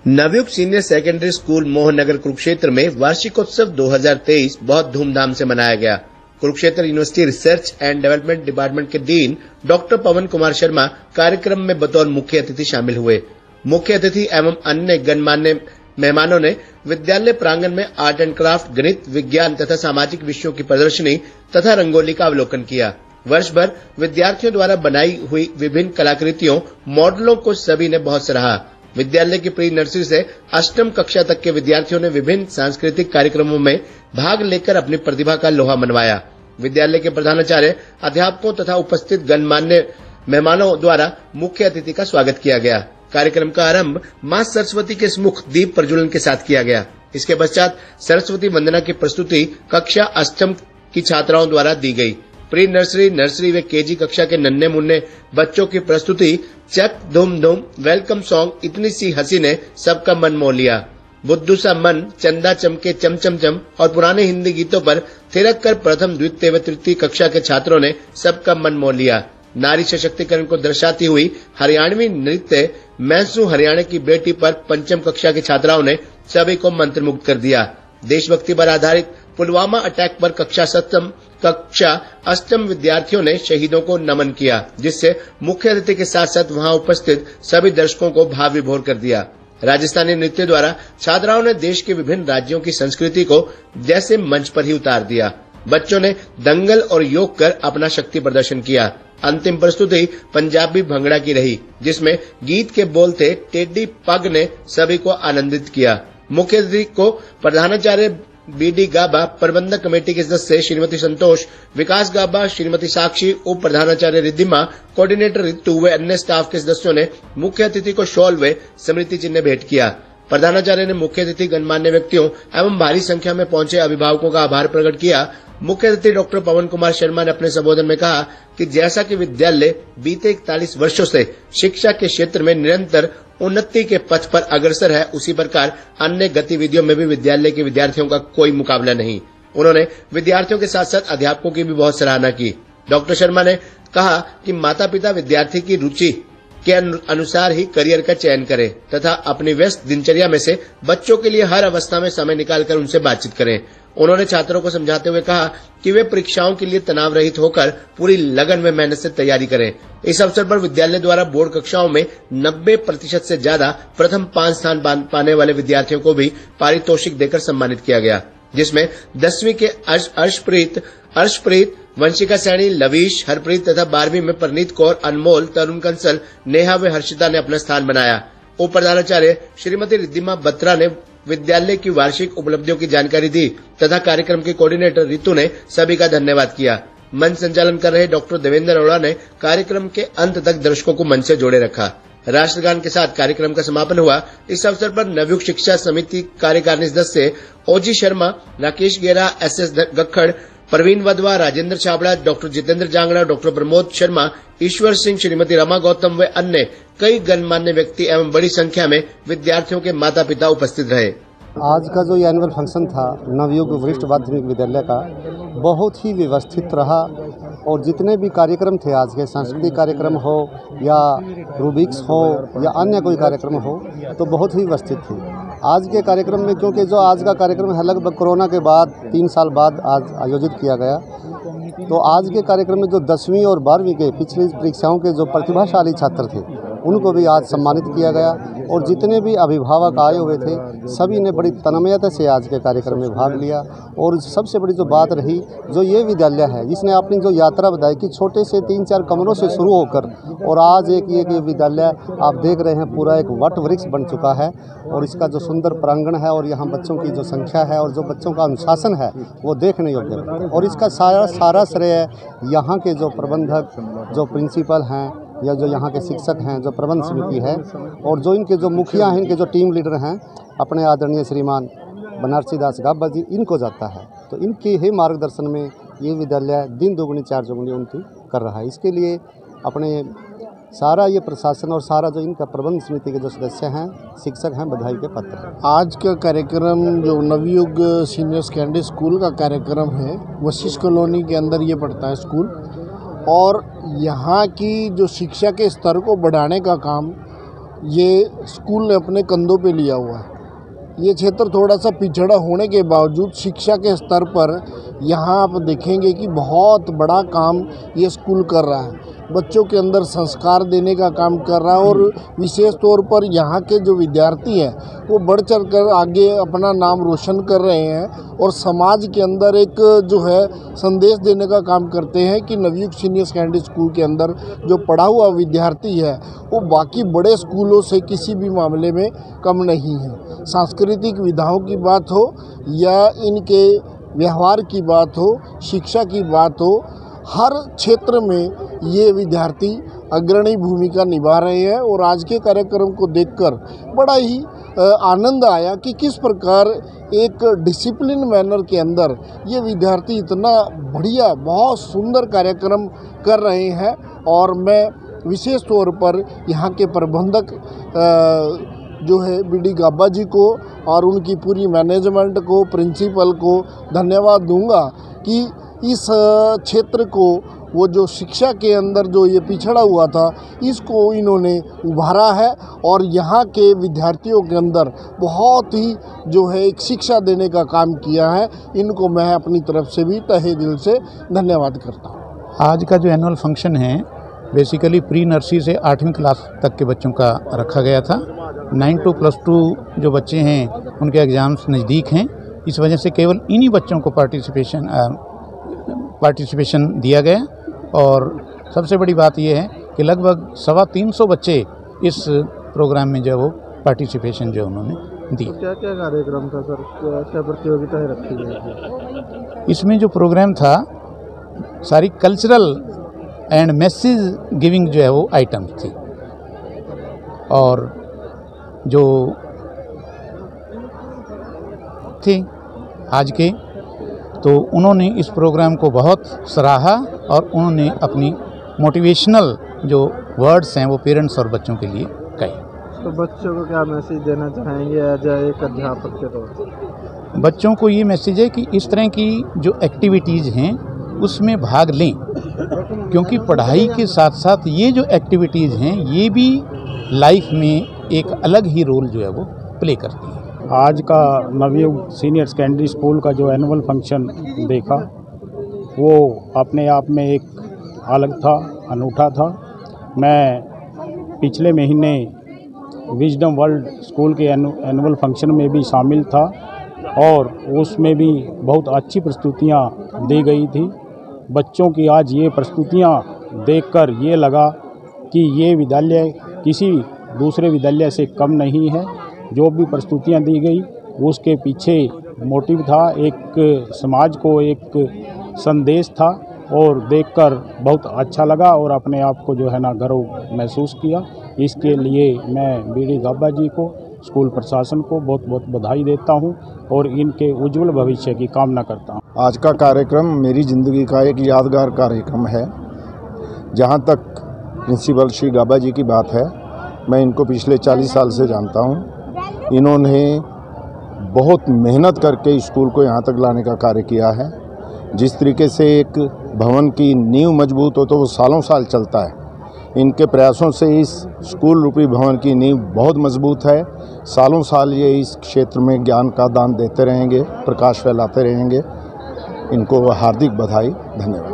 Navyug senior secondary school Mohan Nagar Kurukshetra में वार्षिकोत्सव 2023 बहुत धूमधाम से मनाया गया। Kurukshetra university research and development department के डीन डॉक्टर पवन कुमार शर्मा कार्यक्रम में बतौर मुख्य अतिथि शामिल हुए। मुख्य अतिथि एवं अन्य गणमान्य मेहमानों ने विद्यालय प्रांगण में आर्ट एंड क्राफ्ट, गणित, विज्ञान तथा सामाजिक विषयों की प्रदर्शनी तथा रंगोली का अवलोकन किया। वर्ष भर विद्यार्थियों द्वारा बनाई हुई विभिन्न कलाकृतियों, मॉडलों को सभी ने बहुत सराहा। विद्यालय की प्री नर्सरी से अष्टम कक्षा तक के विद्यार्थियों ने विभिन्न सांस्कृतिक कार्यक्रमों में भाग लेकर अपनी प्रतिभा का लोहा मनवाया। विद्यालय के प्रधानाचार्य, अध्यापकों तथा उपस्थित गणमान्य मेहमानों द्वारा मुख्य अतिथि का स्वागत किया गया। कार्यक्रम का आरंभ मां सरस्वती के मुख दीप प्रज्वलन के साथ किया गया। इसके पश्चात सरस्वती वंदना की प्रस्तुति कक्षा अष्टम की छात्राओं द्वारा दी गई। प्री नर्सरी, नर्सरी व केजी कक्षा के नन्हे मुन्ने बच्चों की प्रस्तुति चक धूम धूम, वेलकम सॉन्ग, इतनी सी हंसी ने सबका मन मोह लिया। बुद्धू सा मन, चंदा चमके चम चम चम और पुराने हिंदी गीतों पर थिरक कर प्रथम, द्वितीय व तृतीय कक्षा के छात्रों ने सबका मन मोह लिया। नारी सशक्तिकरण को दर्शाती हुई हरियाणवी नृत्य मैंसू हरियाणा की बेटी पर पंचम कक्षा की छात्राओं ने सभी को मंत्रमुग्ध कर दिया। देशभक्ति पर आधारित पुलवामा अटैक पर कक्षा अष्टम विद्यार्थियों ने शहीदों को नमन किया, जिससे मुख्य अतिथि के साथ साथ वहां उपस्थित सभी दर्शकों को भाव विभोर कर दिया। राजस्थानी नृत्य द्वारा छात्राओं ने देश के विभिन्न राज्यों की संस्कृति को जैसे मंच पर ही उतार दिया। बच्चों ने दंगल और योग कर अपना शक्ति प्रदर्शन किया। अंतिम प्रस्तुति पंजाबी भंगड़ा की रही, जिसमें गीत के बोल थे टेडी पग ने सभी को आनंदित किया। मुख्य अतिथि को प्रधानाचार्य बीडी गाबा, प्रबंधक कमेटी के सदस्य श्रीमती संतोष, विकास गाबा, श्रीमती साक्षी, उप प्रधानाचार्य रिद्धिमा, कोऑर्डिनेटर रितु व अन्य स्टाफ के सदस्यों ने मुख्य अतिथि को शॉल व स्मृति चिन्ह भेंट किया। प्रधानाचार्य ने मुख्य अतिथि, गणमान्य व्यक्तियों एवं भारी संख्या में पहुंचे अभिभावकों का आभार प्रकट किया। मुख्य अतिथि डॉक्टर पवन कुमार शर्मा ने अपने संबोधन में कहा कि जैसा कि विद्यालय बीते 41 वर्षों से शिक्षा के क्षेत्र में निरंतर उन्नति के पथ पर अग्रसर है, उसी प्रकार अन्य गतिविधियों में भी विद्यालय के विद्यार्थियों का कोई मुकाबला नहीं। उन्होंने विद्यार्थियों के साथ साथ अध्यापकों की भी बहुत सराहना की। डॉक्टर शर्मा ने कहा कि माता पिता विद्यार्थी की रुचि के अनुसार ही करियर का चयन करें तथा अपनी व्यस्त दिनचर्या में से बच्चों के लिए हर अवस्था में समय निकालकर उनसे बातचीत करें। उन्होंने छात्रों को समझाते हुए कहा कि वे परीक्षाओं के लिए तनाव रहित होकर पूरी लगन में मेहनत से तैयारी करें। इस अवसर पर विद्यालय द्वारा बोर्ड कक्षाओं में 90% से ज्यादा प्रथम 5 स्थान पाने वाले विद्यार्थियों को भी पारितोषिक देकर सम्मानित किया गया, जिसमें 10वीं के अर्शप्रीत, वंशिका सैनी, लवीश, हरप्रीत तथा 12वीं में परनीत कौर, अनमोल, तरुण कंसल, नेहा व हर्षिता ने अपना स्थान बनाया। उप प्रधानाचार्य श्रीमती रिद्धिमा बत्रा ने विद्यालय की वार्षिक उपलब्धियों की जानकारी दी तथा कार्यक्रम के कोऑर्डिनेटर रितु ने सभी का धन्यवाद किया। मंच संचालन कर रहे डॉक्टर देवेंद्र अरोड़ा ने कार्यक्रम के अंत तक दर्शकों को मंच से जोड़े रखा। राष्ट्रगान के साथ कार्यक्रम का समापन हुआ। इस अवसर पर नवयुग शिक्षा समिति कार्यकारिणी सदस्य ओजी Sharma, Rakesh Gera, SS Gakhar, Praveen Wadhwa, Rajendra Chhabra, doctor Jitendra Jangra, doctor Pramod Sharma, Ishwar Singh, Shrimati Rama Gautam व अन्य कई गणमान्य व्यक्ति एवं बड़ी संख्या में विद्यार्थियों के माता पिता उपस्थित रहे। आज का जो एनुअल फंक्शन था नवयुग वरिष्ठ माध्यमिक विद्यालय का, बहुत ही व्यवस्थित रहा और जितने भी कार्यक्रम थे, आज के सांस्कृतिक कार्यक्रम हो या रूबिक्स हो या अन्य कोई कार्यक्रम हो, तो बहुत ही व्यवस्थित थे। आज के कार्यक्रम में, क्योंकि जो आज का कार्यक्रम है लगभग कोरोना के बाद 3 साल बाद आज आयोजित किया गया, तो आज के कार्यक्रम में जो 10वीं और 12वीं के पिछली परीक्षाओं के जो प्रतिभाशाली छात्र थे उनको भी आज सम्मानित किया गया और जितने भी अभिभावक आए हुए थे सभी ने बड़ी तन्मयता से आज के कार्यक्रम में भाग लिया। और सबसे बड़ी जो बात रही, जो ये विद्यालय है जिसने अपनी जो यात्रा बताई कि छोटे से 3-4 कमरों से शुरू होकर और आज एक ये विद्यालय आप देख रहे हैं पूरा एक वट वृक्ष बन चुका है और इसका जो सुंदर प्रांगण है और यहाँ बच्चों की जो संख्या है और जो बच्चों का अनुशासन है वो देखने योग्य है। और इसका सारा श्रेय यहाँ के जो प्रबंधक, जो प्रिंसिपल हैं या जो यहाँ के शिक्षक हैं, जो प्रबंध समिति है और जो इनके जो मुखिया हैं, इनके जो टीम लीडर हैं, अपने आदरणीय श्रीमान बनारसी दास गाबा जी, इनको जाता है। तो इनके ही मार्गदर्शन में ये विद्यालय दिन दोगुनी चार चौगुनी उन्नति कर रहा है। इसके लिए अपने सारा ये प्रशासन और सारा जो इनका प्रबंध समिति के जो सदस्य हैं, शिक्षक हैं, बधाई के पात्र हैं। आज का कार्यक्रम जो नवयुग सीनियर सेकेंडरी स्कूल का कार्यक्रम है, वशिष्ठ कॉलोनी के अंदर ये पड़ता है स्कूल, और यहाँ की जो शिक्षा के स्तर को बढ़ाने का काम ये स्कूल ने अपने कंधों पे लिया हुआ है। ये क्षेत्र थोड़ा सा पिछड़ा होने के बावजूद शिक्षा के स्तर पर यहाँ आप देखेंगे कि बहुत बड़ा काम ये स्कूल कर रहा है। बच्चों के अंदर संस्कार देने का काम कर रहा है और विशेष तौर पर यहाँ के जो विद्यार्थी हैं वो बढ़ चढ़ कर आगे अपना नाम रोशन कर रहे हैं और समाज के अंदर एक जो है संदेश देने का काम करते हैं कि नवयुग सीनियर सेकेंडरी स्कूल के अंदर जो पढ़ा हुआ विद्यार्थी है वो बाकी बड़े स्कूलों से किसी भी मामले में कम नहीं है। सांस्कृतिक विधाओं की बात हो या इनके व्यवहार की बात हो, शिक्षा की बात हो, हर क्षेत्र में ये विद्यार्थी अग्रणी भूमिका निभा रहे हैं। और आज के कार्यक्रम को देखकर बड़ा ही आनंद आया कि किस प्रकार एक डिसिप्लिन मैनर के अंदर ये विद्यार्थी इतना बढ़िया बहुत सुंदर कार्यक्रम कर रहे हैं। और मैं विशेष तौर पर यहाँ के प्रबंधक जो है बीडी गाबा जी को और उनकी पूरी मैनेजमेंट को, प्रिंसिपल को धन्यवाद दूंगा कि इस क्षेत्र को वो जो शिक्षा के अंदर जो ये पिछड़ा हुआ था इसको इन्होंने उभारा है और यहाँ के विद्यार्थियों के अंदर बहुत ही जो है एक शिक्षा देने का काम किया है। इनको मैं अपनी तरफ से भी तहे दिल से धन्यवाद करता हूँ। आज का जो एनुअल फंक्शन है बेसिकली प्री नर्सरी से 8वीं क्लास तक के बच्चों का रखा गया था। 9 to +2 जो बच्चे हैं उनके एग्ज़ाम्स नज़दीक हैं, इस वजह से केवल इन्हीं बच्चों को पार्टिसिपेशन दिया गया। और सबसे बड़ी बात यह है कि लगभग 350 बच्चे इस प्रोग्राम में जो वो पार्टिसिपेशन जो उन्होंने दी। तो क्या क्या कार्यक्रम था सर, क्या प्रतियोगिताएं रखी गई थी? इसमें जो प्रोग्राम था सारी कल्चरल एंड मैसेज गिविंग जो है वो आइटम्स थी। और जो थे आज के तो उन्होंने इस प्रोग्राम को बहुत सराहा और उन्होंने अपनी मोटिवेशनल जो वर्ड्स हैं वो पेरेंट्स और बच्चों के लिए कहे। तो बच्चों को क्या मैसेज देना चाहेंगे एज एक अध्यापक के तौर पर? बच्चों को ये मैसेज है कि इस तरह की जो एक्टिविटीज़ हैं उसमें भाग लें, क्योंकि पढ़ाई के साथ साथ ये जो एक्टिविटीज़ हैं ये भी लाइफ में एक अलग ही रोल जो है वो प्ले करती है। आज का नवयुग सीनियर सेकेंडरी स्कूल का जो एनुअल फंक्शन देखा वो अपने आप में एक अलग था, अनूठा था। मैं पिछले महीने विजडम वर्ल्ड स्कूल के एनुअल फंक्शन में भी शामिल था और उसमें भी बहुत अच्छी प्रस्तुतियाँ दी गई थी। बच्चों की आज ये प्रस्तुतियाँ देखकर ये लगा कि ये विद्यालय किसी दूसरे विद्यालय से कम नहीं है। जो भी प्रस्तुतियाँ दी गई उसके पीछे मोटिव था, एक समाज को एक संदेश था और देखकर बहुत अच्छा लगा और अपने आप को जो है ना गर्व महसूस किया। इसके लिए मैं बीडी गाबा जी को, स्कूल प्रशासन को बहुत बहुत बधाई देता हूं और इनके उज्जवल भविष्य की कामना करता हूं। आज का कार्यक्रम मेरी ज़िंदगी का एक यादगार कार्यक्रम है। जहां तक प्रिंसिपल श्री गाबा जी की बात है, मैं इनको पिछले 40 साल से जानता हूं। इन्होंने बहुत मेहनत करके स्कूल को यहां तक लाने का कार्य किया है। जिस तरीके से एक भवन की नींव मजबूत हो तो वो सालों साल चलता है, इनके प्रयासों से इस स्कूल रूपी भवन की नींव बहुत मजबूत है। सालों साल ये इस क्षेत्र में ज्ञान का दान देते रहेंगे, प्रकाश फैलाते रहेंगे। इनको हार्दिक बधाई, धन्यवाद।